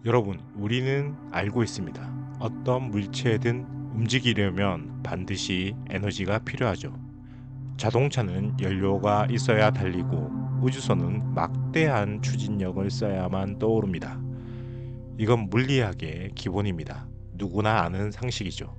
여러분, 우리는 알고 있습니다. 어떤 물체든 움직이려면 반드시 에너지가 필요하죠. 자동차는 연료가 있어야 달리고 우주선은 막대한 추진력을 써야만 떠오릅니다. 이건 물리학의 기본입니다. 누구나 아는 상식이죠.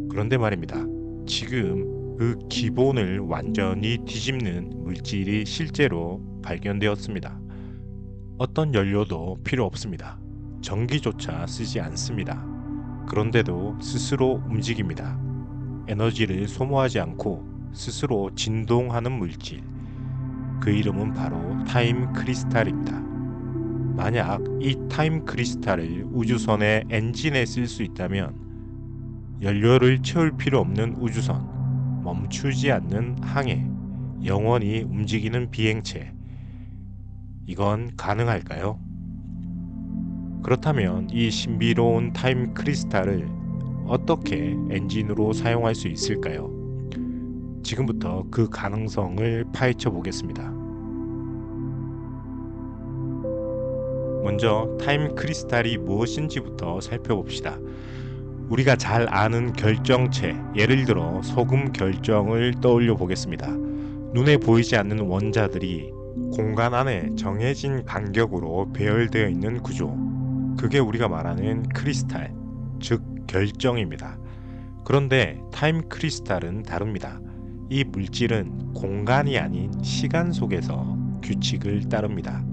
그런데 말입니다. 지금 그 기본을 완전히 뒤집는 물질이 실제로 발견되었습니다. 어떤 연료도 필요 없습니다. 전기조차 쓰지 않습니다. 그런데도 스스로 움직입니다. 에너지를 소모하지 않고 스스로 진동하는 물질. 그 이름은 바로 타임 크리스탈입니다. 만약 이 타임 크리스탈을 우주선의 엔진에 쓸 수 있다면 연료를 채울 필요 없는 우주선, 멈추지 않는 항해, 영원히 움직이는 비행체. 이건 가능할까요? 그렇다면 이 신비로운 타임 크리스탈을 어떻게 엔진으로 사용할 수 있을까요? 지금부터 그 가능성을 파헤쳐 보겠습니다. 먼저 타임 크리스탈이 무엇인지부터 살펴봅시다. 우리가 잘 아는 결정체, 예를 들어 소금 결정을 떠올려 보겠습니다. 눈에 보이지 않는 원자들이 공간 안에 정해진 간격으로 배열되어 있는 구조. 그게 우리가 말하는 크리스탈, 즉 결정입니다. 그런데 타임 크리스탈은 다릅니다. 이 물질은 공간이 아닌 시간 속에서 규칙을 따릅니다.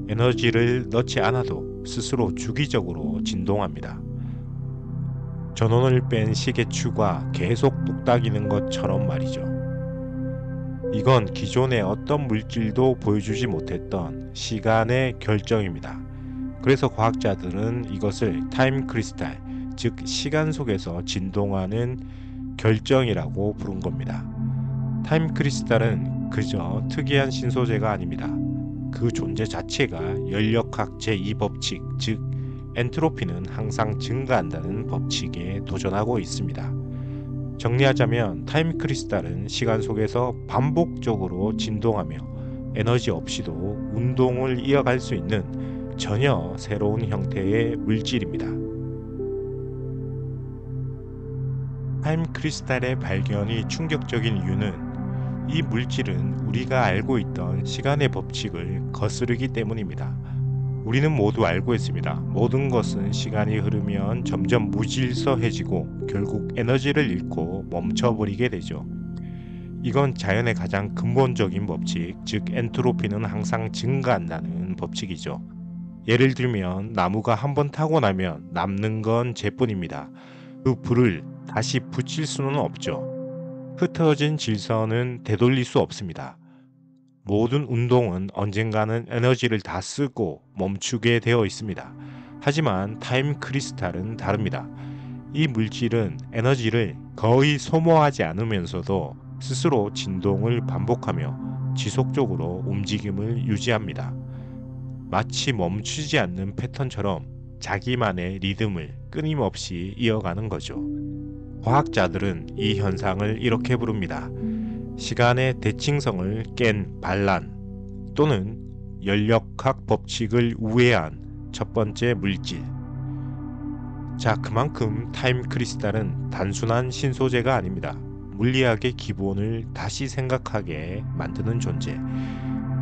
에너지를 넣지 않아도 스스로 주기적으로 진동합니다. 전원을 뺀 시계추가 계속 뚝딱이는 것처럼 말이죠. 이건 기존의 어떤 물질도 보여주지 못했던 시간의 결정입니다. 그래서 과학자들은 이것을 타임 크리스탈, 즉 시간 속에서 진동하는 결정이라고 부른 겁니다. 타임 크리스탈은 그저 특이한 신소재가 아닙니다. 그 존재 자체가 연력학 제2법칙, 즉 엔트로피는 항상 증가한다는 법칙에 도전하고 있습니다. 정리하자면 타임 크리스탈은 시간 속에서 반복적으로 진동하며 에너지 없이도 운동을 이어갈 수 있는 전혀 새로운 형태의 물질입니다. 타임 크리스탈의 발견이 충격적인 이유는 이 물질은 우리가 알고 있던 시간의 법칙을 거스르기 때문입니다. 우리는 모두 알고 있습니다. 모든 것은 시간이 흐르면 점점 무질서해지고 결국 에너지를 잃고 멈춰버리게 되죠. 이건 자연의 가장 근본적인 법칙, 즉 엔트로피는 항상 증가한다는 법칙이죠. 예를 들면 나무가 한번 타고 나면 남는 건 재뿐입니다. 그 불을 다시 붙일 수는 없죠. 흩어진 질서는 되돌릴 수 없습니다. 모든 운동은 언젠가는 에너지를 다 쓰고 멈추게 되어 있습니다. 하지만 타임 크리스탈은 다릅니다. 이 물질은 에너지를 거의 소모하지 않으면서도 스스로 진동을 반복하며 지속적으로 움직임을 유지합니다. 마치 멈추지 않는 패턴처럼 자기만의 리듬을 끊임없이 이어가는 거죠. 과학자들은 이 현상을 이렇게 부릅니다. 시간의 대칭성을 깬 반란 또는 연력학 법칙을 우회한 첫 번째 물질. 자, 그만큼 타임 크리스탈은 단순한 신소재가 아닙니다. 물리학의 기본을 다시 생각하게 만드는 존재.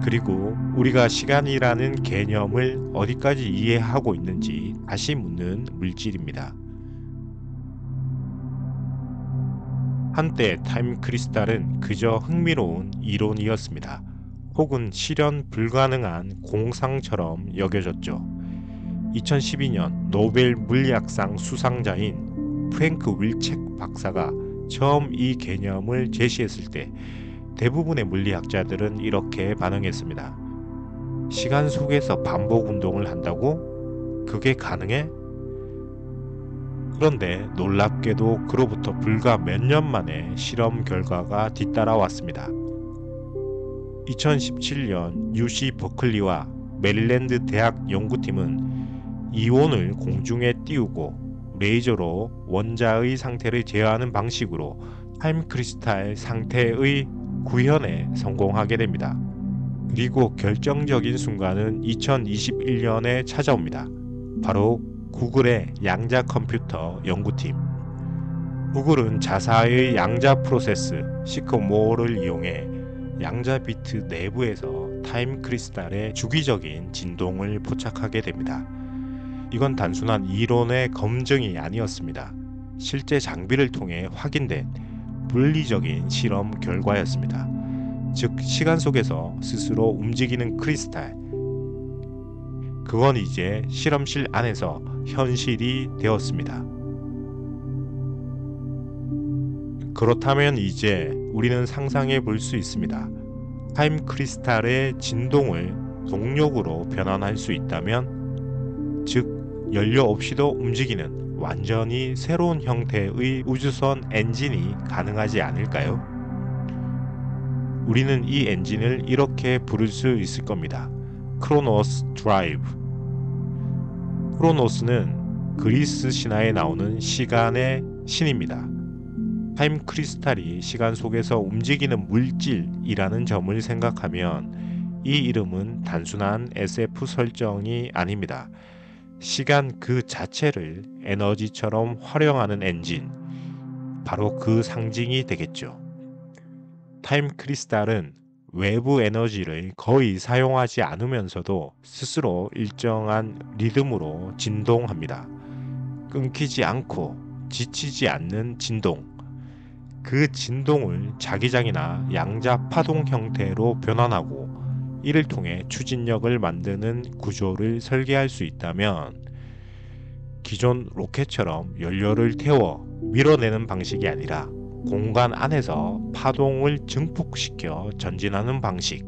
그리고 우리가 시간이라는 개념을 어디까지 이해하고 있는지 다시 묻는 물질입니다. 한때 타임 크리스탈은 그저 흥미로운 이론이었습니다. 혹은 실현 불가능한 공상처럼 여겨졌죠. 2012년 노벨 물리학상 수상자인 프랭크 윌책 박사가 처음 이 개념을 제시했을 때 대부분의 물리학자들은 이렇게 반응했습니다. 시간 속에서 반복 운동을 한다고? 그게 가능해? 그런데 놀랍게도 그로부터 불과 몇 년 만에 실험 결과가 뒤따라왔습니다. 2017년 UC 버클리와 메릴랜드 대학 연구팀은 이온을 공중에 띄우고 레이저로 원자의 상태를 제어하는 방식으로 타임 크리스탈 상태의 구현에 성공하게 됩니다. 그리고 결정적인 순간은 2021년에 찾아옵니다. 바로 구글의 양자 컴퓨터 연구팀. 구글은 자사의 양자 프로세스 시커모어를 이용해 양자 비트 내부에서 타임 크리스탈의 주기적인 진동을 포착하게 됩니다. 이건 단순한 이론의 검증이 아니었습니다. 실제 장비를 통해 확인된 물리적인 실험 결과였습니다. 즉, 시간 속에서 스스로 움직이는 크리스탈. 그건 이제 실험실 안에서 현실이 되었습니다. 그렇다면 이제 우리는 상상해 볼 수 있습니다. 타임 크리스탈의 진동을 동력으로 변환할 수 있다면, 즉 연료 없이도 움직이는 완전히 새로운 형태의 우주선 엔진이 가능하지 않을까요? 우리는 이 엔진을 이렇게 부를 수 있을 겁니다. 크로노스 드라이브. 크로노스는 그리스 신화에 나오는 시간의 신입니다. 타임 크리스탈이 시간 속에서 움직이는 물질이라는 점을 생각하면 이 이름은 단순한 SF 설정이 아닙니다. 시간 그 자체를 에너지처럼 활용하는 엔진, 바로 그 상징이 되겠죠. 타임 크리스탈은 외부 에너지를 거의 사용하지 않으면서도 스스로 일정한 리듬으로 진동합니다. 끊기지 않고 지치지 않는 진동. 그 진동을 자기장이나 양자 파동 형태로 변환하고 이를 통해 추진력을 만드는 구조를 설계할 수 있다면, 기존 로켓처럼 연료를 태워 밀어내는 방식이 아니라 공간 안에서 파동을 증폭시켜 전진하는 방식,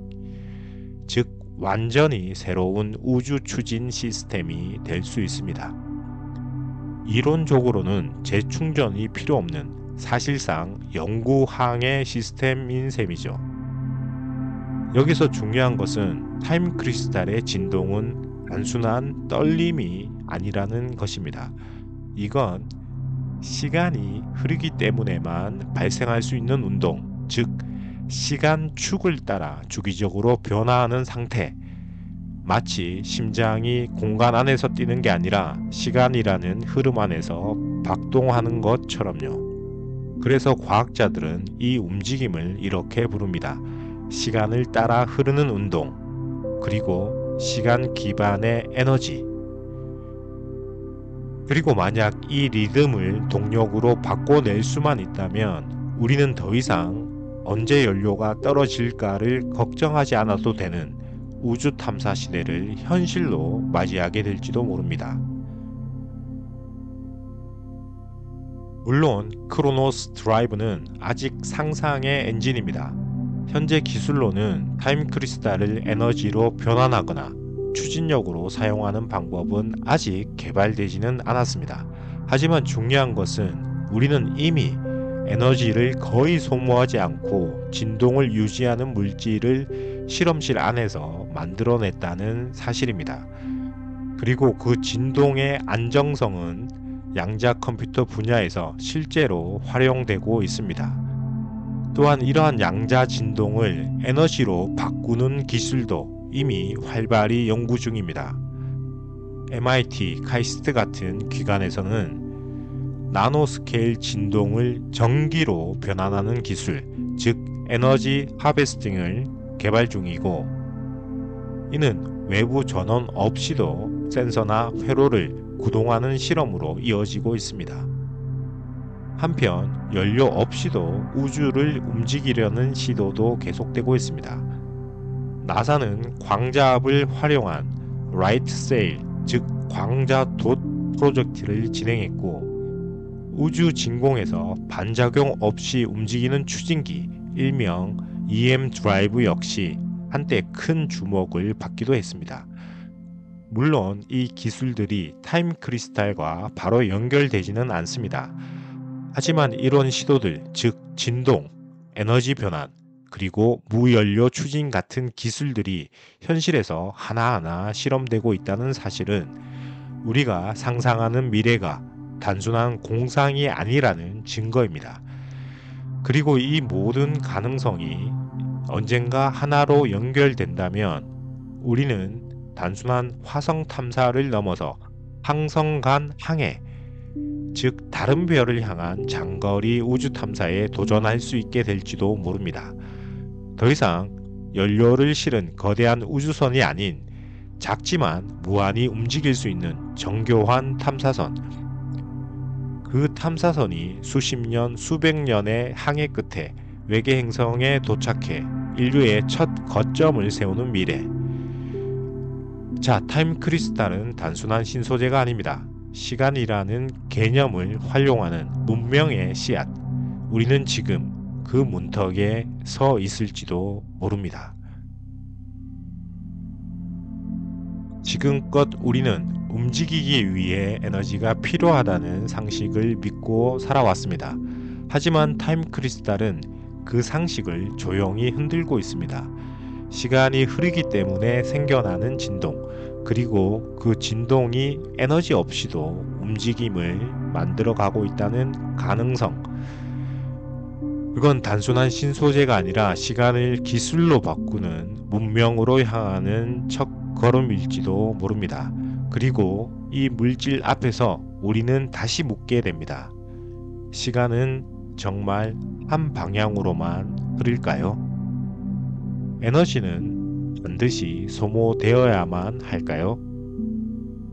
즉 완전히 새로운 우주 추진 시스템이 될 수 있습니다. 이론적으로는 재충전이 필요 없는 사실상 영구항해 시스템인 셈이죠. 여기서 중요한 것은 타임 크리스탈의 진동은 단순한 떨림이 아니라는 것입니다. 이건 시간이 흐르기 때문에만 발생할 수 있는 운동, 즉 시간축을 따라 주기적으로 변화하는 상태, 마치 심장이 공간 안에서 뛰는 게 아니라 시간이라는 흐름 안에서 박동하는 것처럼요. 그래서 과학자들은 이 움직임을 이렇게 부릅니다. 시간을 따라 흐르는 운동, 그리고 시간 기반의 에너지. 그리고 만약 이 리듬을 동력으로 바꿔낼 수만 있다면 우리는 더 이상 언제 연료가 떨어질까를 걱정하지 않아도 되는 우주 탐사 시대를 현실로 맞이하게 될지도 모릅니다. 물론 크로노스 드라이브는 아직 상상의 엔진입니다. 현재 기술로는 타임 크리스탈을 에너지로 변환하거나 추진력으로 사용하는 방법은 아직 개발되지는 않았습니다. 하지만 중요한 것은 우리는 이미 에너지를 거의 소모하지 않고 진동을 유지하는 물질을 실험실 안에서 만들어냈다는 사실입니다. 그리고 그 진동의 안정성은 양자 컴퓨터 분야에서 실제로 활용되고 있습니다. 또한 이러한 양자 진동을 에너지로 바꾸는 기술도 이미 활발히 연구 중입니다. MIT, 카이스트 같은 기관에서는 나노스케일 진동을 전기로 변환하는 기술, 즉 에너지 하베스팅을 개발 중이고, 이는 외부 전원 없이도 센서나 회로를 구동하는 실험으로 이어지고 있습니다. 한편 연료 없이도 우주를 움직이려는 시도도 계속되고 있습니다. 나사는 광자압을 활용한 라이트 세일, 즉 광자돛 프로젝트를 진행했고, 우주 진공에서 반작용 없이 움직이는 추진기, 일명 EM 드라이브 역시 한때 큰 주목을 받기도 했습니다. 물론 이 기술들이 타임 크리스탈과 바로 연결되지는 않습니다. 하지만 이런 시도들, 즉 진동, 에너지 변환, 그리고 무연료 추진 같은 기술들이 현실에서 하나하나 실험되고 있다는 사실은 우리가 상상하는 미래가 단순한 공상이 아니라는 증거입니다. 그리고 이 모든 가능성이 언젠가 하나로 연결된다면 우리는 단순한 화성 탐사를 넘어서 항성 간 항해, 즉 다른 별을 향한 장거리 우주 탐사에 도전할 수 있게 될지도 모릅니다. 더 이상 연료를 실은 거대한 우주선이 아닌 작지만 무한히 움직일 수 있는 정교한 탐사선, 그 탐사선이 수십 년, 수백 년의 항해 끝에 외계 행성에 도착해 인류의 첫 거점을 세우는 미래. 자, 타임 크리스탈은 단순한 신소재가 아닙니다. 시간이라는 개념을 활용하는 문명의 씨앗. 우리는 지금 그 문턱에 서 있을지도 모릅니다. 지금껏 우리는 움직이기 위해 에너지가 필요하다는 상식을 믿고 살아왔습니다. 하지만 타임 크리스탈은 그 상식을 조용히 흔들고 있습니다. 시간이 흐르기 때문에 생겨나는 진동, 그리고 그 진동이 에너지 없이도 움직임을 만들어가고 있다는 가능성. 그건 단순한 신소재가 아니라 시간을 기술로 바꾸는 문명으로 향하는 첫 걸음일지도 모릅니다. 그리고 이 물질 앞에서 우리는 다시 묻게 됩니다. 시간은 정말 한 방향으로만 흐를까요? 에너지는 반드시 소모되어야만 할까요?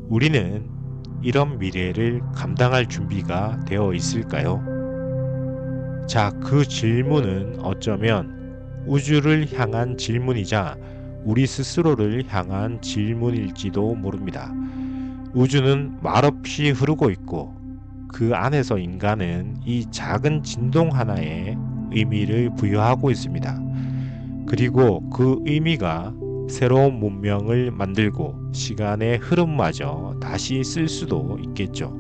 우리는 이런 미래를 감당할 준비가 되어 있을까요? 자, 그 질문은 어쩌면 우주를 향한 질문이자 우리 스스로를 향한 질문일지도 모릅니다. 우주는 말없이 흐르고 있고 그 안에서 인간은 이 작은 진동 하나에 의미를 부여하고 있습니다. 그리고 그 의미가 새로운 문명을 만들고 시간의 흐름마저 다시 쓸 수도 있겠죠.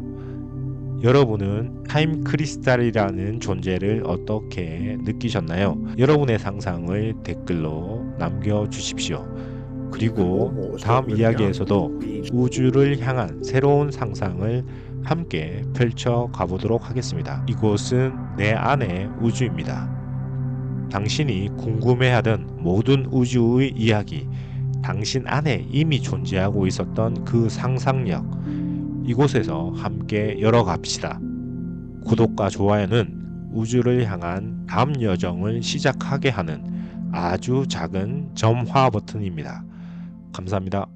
여러분은 타임 크리스탈이라는 존재를 어떻게 느끼셨나요? 여러분의 상상을 댓글로 남겨주십시오. 그리고 다음 이야기에서도 우주를 향한 새로운 상상을 함께 펼쳐 가보도록 하겠습니다. 이곳은 내 안의 우주입니다. 당신이 궁금해하던 모든 우주의 이야기, 당신 안에 이미 존재하고 있었던 그 상상력, 이곳에서 함께 열어갑시다. 구독과 좋아요는 우주를 향한 다음 여정을 시작하게 하는 아주 작은 점화 버튼입니다. 감사합니다.